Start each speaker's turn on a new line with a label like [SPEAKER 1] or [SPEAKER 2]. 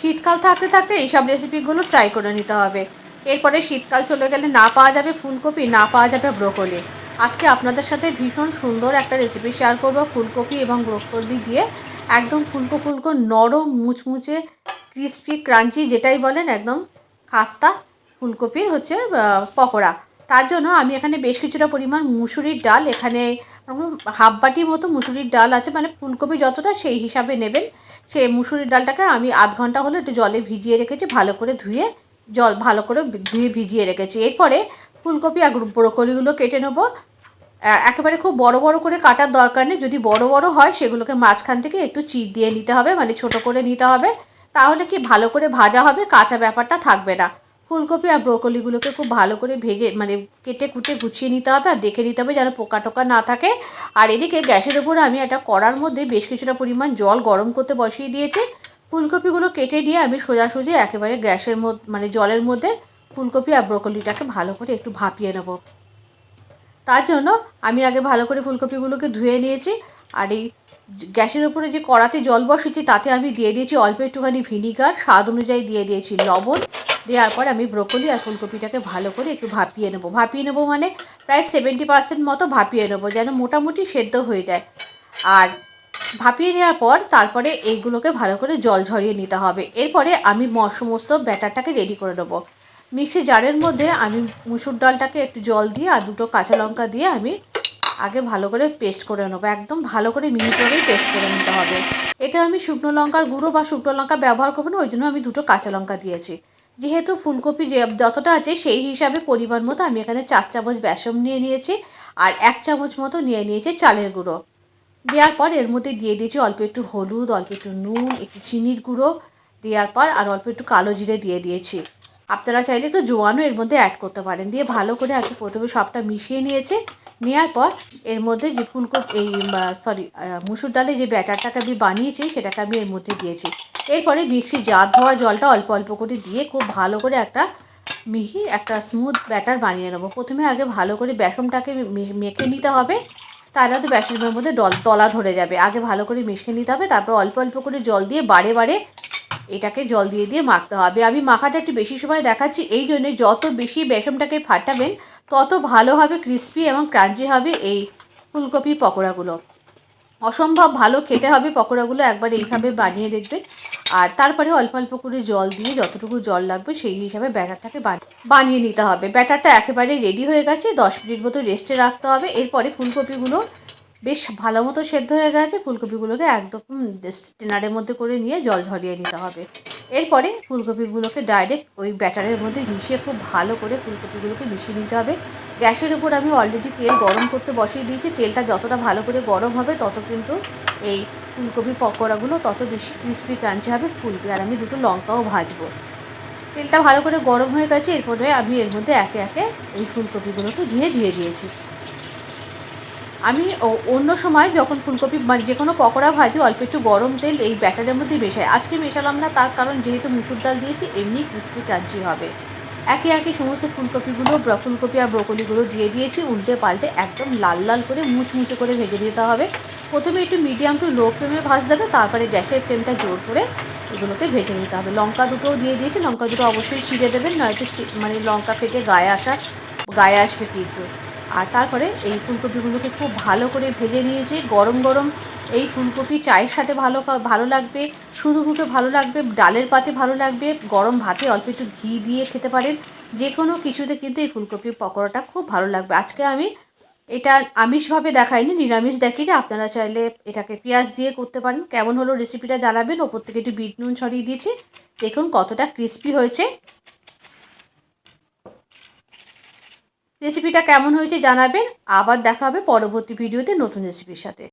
[SPEAKER 1] শীতকাল থাকতে থাকতে এইসব রেসিপিগুলো ট্রাই করে নিতে হবে। এরপরে শীতকাল চলে গেলে না পাওয়া যাবে ফুলকপি, না পাওয়া যাবে ব্রোকলি। আজকে আপনাদের সাথে ভীষণ সুন্দর একটা রেসিপি শেয়ার করব ফুলকপি এবং ব্রোকলি দিয়ে। একদম ফুলকো ফুলকো নরম মুচমুচে ক্রিস্পি ক্রাঞ্চি যেটাই বলেন, একদম খাস্তা ফুলকপির হচ্ছে পকোড়া। তার জন্য আমি এখানে বেশ কিছুটা পরিমাণ মুসুরির ডাল, এখানে হাফ বাটি মতো মুসুরির ডাল আছে, মানে ফুলকপি যতটা সেই হিসাবে নেবেন। সেই মুসুরির ডালটাকে আমি আধ ঘন্টা হলো একটু জলে ভিজিয়ে রেখেছি, ভালো করে ধুয়ে ভালো করে ধুয়ে ভিজিয়ে রেখেছি। এরপরে ফুলকপি আর ব্রোকলিগুলো কেটে নেবো। একেবারে খুব বড় বড় করে কাটার দরকার নেই, যদি বড় বড় হয় সেগুলোকে মাঝখান থেকে একটু চিড় দিয়ে নিতে হবে, মানে ছোট করে নিতে হবে। তাহলে কি ভালো করে ভাজা হবে, কাঁচা ব্যাপারটা থাকবে না। ফুলকপি আর ব্রোকলিগুলোকে খুব ভালো করে ভেজে মানে কেটে কুটে গুছিয়ে নিতে হবে, আর দেখে নিতে হবে যেন পোকা টোকা না থাকে। আর এদিকে গ্যাসের উপরে আমি একটা কড়ার মধ্যে বেশ কিছুটা পরিমাণ জল গরম করতে বসিয়ে দিয়েছি। ফুলকপিগুলো কেটে দিয়ে আমি সোজাসুজি একেবারে গ্যাসের মধ্যে মানে জলের মধ্যে ফুলকপি আর ব্রোকলিটাকে ভালো করে একটু ভাপিয়ে নেব। তার জন্য আমি আগে ভালো করে ফুলকপিগুলোকে ধুয়ে নিয়েছি। আর এই গ্যাসের উপরে যে কড়াতে জল বসেছি তাতে আমি দিয়ে দিয়েছি অল্প একটুখানি ভিনিগার, স্বাদ অনুযায়ী দিয়ে দিয়েছি লবণ। দেওয়ার পর আমি ব্রোকলি আর ফুলকপিটাকে ভালো করে একটু ভাপিয়ে নেবো মানে প্রায় 70% মতো ভাপিয়ে নেবো, যেন মোটামুটি সেদ্ধ হয়ে যায়। আর ভাপিয়ে নেওয়ার পর তারপরে এইগুলোকে ভালো করে জল ঝরিয়ে নিতে হবে। এরপরে আমি সমস্ত ব্যাটারটাকে রেডি করে নেবো। মিক্সি জারের মধ্যে আমি মুসুর ডালটাকে একটু জল দিয়ে আর দুটো কাঁচা লঙ্কা দিয়ে আমি আগে ভালো করে পেস্ট করে নেবো, একদম ভালো করে মিহি করেই পেস্ট করে নিতে হবে। এতে আমি শুকনো লঙ্কার গুঁড়ো বা শুকনো লঙ্কা ব্যবহার করবো না, ওই জন্য আমি দুটো কাঁচা লঙ্কা দিয়েছি। যেহেতু ফুলকপি যতটা আছে সেই হিসাবে পরিমাণ মতো আমি এখানে 4 চামচ বেসন নিয়ে নিয়েছি, আর 1 চামচ মতো নিয়ে নিয়েছি চালের গুঁড়ো। দেওয়ার পর এর মধ্যে দিয়ে দিয়েছি অল্প একটু হলুদ, অল্প একটু নুন, একটু চিনির গুঁড়ো দেওয়ার পর আর অল্প একটু কালো জিরে দিয়ে দিয়েছি। আপনারা চাইলে একটু জোয়ানও এর মধ্যে অ্যাড করতে পারেন। দিয়ে ভালো করে আগে প্রথমে সবটা মিশিয়ে নিয়েছে। নেওয়ার পর এর মধ্যে যে মুসুর ডালে যে ব্যাটারটাকে আমি বানিয়েছি সেটাকে আমি এর মধ্যে দিয়েছি। এরপরে মিক্সি জার ধোয়া জলটা অল্প অল্প করে দিয়ে খুব ভালো করে একটা মিহি একটা স্মুথ ব্যাটার বানিয়ে নেবো। প্রথমে আগে ভালো করে বেসনটাকে মেখে নিতে হবে, তাহলে তো বেসনের মধ্যে দলা ধরে যাবে। আগে ভালো করে মিশিয়ে নিতে হবে, তারপর অল্প অল্প করে জল দিয়ে বারে বারে এটাকে জল দিয়ে দিয়ে মাখতে হবে। আমি মাখাটা একটু বেশি সময় দেখাচ্ছি এই জন্যে, যত বেশি বেসনটাকে ফাটাবেন তত ভালো হবে, ক্রিস্পি এবং ক্রাঞ্চি হবে এই ফুলকপি পকোড়াগুলো। অসম্ভব ভালো খেতে হবে পকোড়াগুলো, একবার এইভাবে বানিয়ে দেখবেন। আর তারপরে অল্প অল্প করে জল দিয়ে যতটুকু জল লাগবে সেই হিসাবে ব্যাটারটাকে বানিয়ে নিতে হবে। ব্যাটারটা একেবারে রেডি হয়ে গেছে, 10 মিনিট মতো রেস্টে রাখতে হবে। এরপরে ফুলকপিগুলো বেশ ভালো মতো সেদ্ধ হয়ে গেছে, ফুলকপিগুলোকে একদম স্ট্রেনারের মধ্যে করে নিয়ে জল ঝরিয়ে নিতে হবে। এরপরে ফুলকপিগুলোকে ডাইরেক্ট ওই ব্যাটারের মধ্যে মিশিয়ে খুব ভালো করে ফুলকপিগুলোকে মিশিয়ে নিতে হবে। গ্যাসের উপর আমি অলরেডি তেল গরম করতে বসিয়ে দিয়েছি। তেলটা যতটা ভালো করে গরম হবে তত কিন্তু এই ফুলকপি পকোড়াগুলো তত বেশি ক্রিস্পি ক্রাঞ্চি হবে, ফুলবে। আর আমি দুটো লঙ্কাও ভাজবো। তেলটা ভালো করে গরম হয়ে গেছে, এরপরে আমি এর মধ্যে একে একে এই ফুলকপিগুলোকে দিয়ে দিয়েছি। আমি অন্য সময় যখন ফুলকপি মানে যে কোনো পকোড়া ভাজি অল্প একটু গরম তেল এই ব্যাটারের মধ্যে মেশাই, আজকে মেশালাম না, তার কারণ যেহেতু মুসুর ডাল দিয়েছি এমনি ক্রিস্পি ক্রাঞ্চি হবে। একে একে সমস্ত ফুলকপি আর ব্রোকলিগুলো দিয়ে দিয়েছি, উল্টে পাল্টে একদম লাল লাল করে মুচমুচে করে ভেজে দিতে হবে। প্রথমে একটু মিডিয়াম টু লো ফ্লেমে ভাজতে হবে, তারপরে গ্যাসের ফ্লেমটা জোর করে এগুলোকে ভেজে নিতে হবে। লঙ্কা দুটোও দিয়ে দিয়েছি, লঙ্কা দুটো অবশ্যই ছিঁড়ে দেবেন, নয়তো মানে লঙ্কা ফেটে গায়ে আসবে কিন্তু। আর তারপরে এই ফুলকপিগুলোকে খুব ভালো করে ভেজে নিয়েছি। গরম গরম এই ফুলকপি চায়ের সাথে ভালো লাগবে, শুধু মুখে ভালো লাগবে, ডালের পাতে ভালো লাগবে, গরম ভাতে অল্প একটু ঘি দিয়ে খেতে পারেন, যে কোনো কিছুতে কিন্তু এই ফুলকপির পকোড়াটা খুব ভালো লাগবে। আজকে আমি এটা আমিষভাবে দেখাইনি, নিরামিষ দেখিয়ে, আপনারা চাইলে এটাকে পেঁয়াজ দিয়ে করতে পারেন। কেমন হলো রেসিপিটা জানাবেন। ওপর থেকে একটু বিট নুন ছড়িয়ে দিয়েছি, দেখুন কতটা ক্রিস্পি হয়েছে। রেসিপিটা কেমন হয়েছে জানাবেন। আবার দেখা হবে পরবর্তী ভিডিওতে নতুন রেসিপির সাথে।